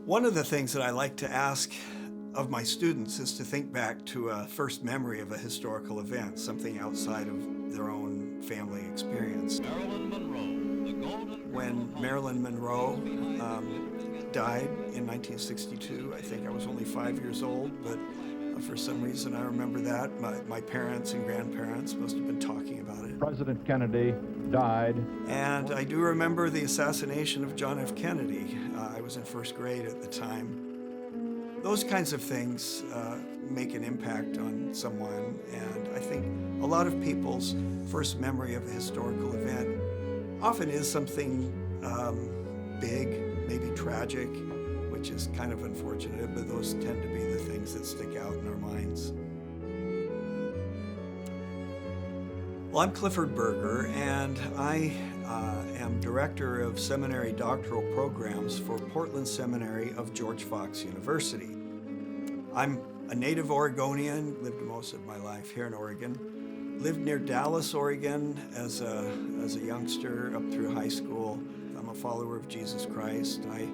One of the things that I like to ask of my students is to think back to a first memory of a historical event, something outside of their own family experience. Marilyn Monroe, the Golden When Marilyn Monroe died in 1962, I think I was only 5 years old, but for some reason I remember that. My parents and grandparents must have been talking about it. President Kennedy died. And I do remember the assassination of John F. Kennedy. I was in first grade at the time. Those kinds of things make an impact on someone, and I think a lot of people's first memory of a historical event often is something big, maybe tragic, which is kind of unfortunate, but those tend to be the things that stick out in our minds. Well, I'm Clifford Berger, and I am Director of Seminary Doctoral Programs for Portland Seminary of George Fox University. I'm a native Oregonian, lived most of my life here in Oregon. Lived near Dallas, Oregon as a youngster up through high school. I'm a follower of Jesus Christ. I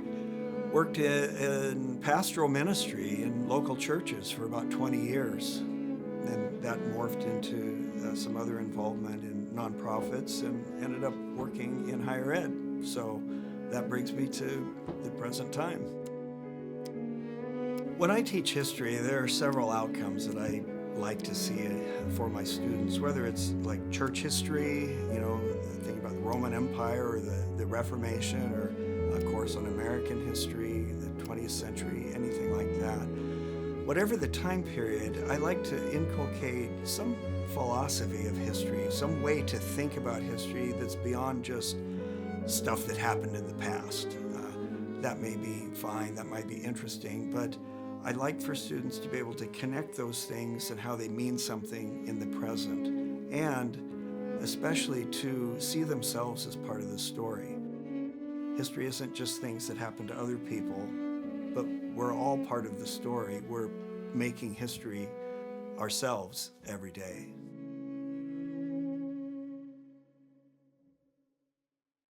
worked in pastoral ministry in local churches for about 20 years. And that morphed into some other involvement in nonprofits and ended up working in higher ed. So that brings me to the present time. When I teach history, there are several outcomes that I like to see for my students, whether it's like church history, think about the Roman Empire or the Reformation, or of course on American history, the 20th century, anything like that. Whatever the time period, I like to inculcate some philosophy of history, some way to think about history that's beyond just stuff that happened in the past. That may be fine, that might be interesting, but I'd like for students to be able to connect those things and how they mean something in the present, and especially to see themselves as part of the story. History isn't just things that happen to other people, but we're all part of the story. We're making history ourselves every day.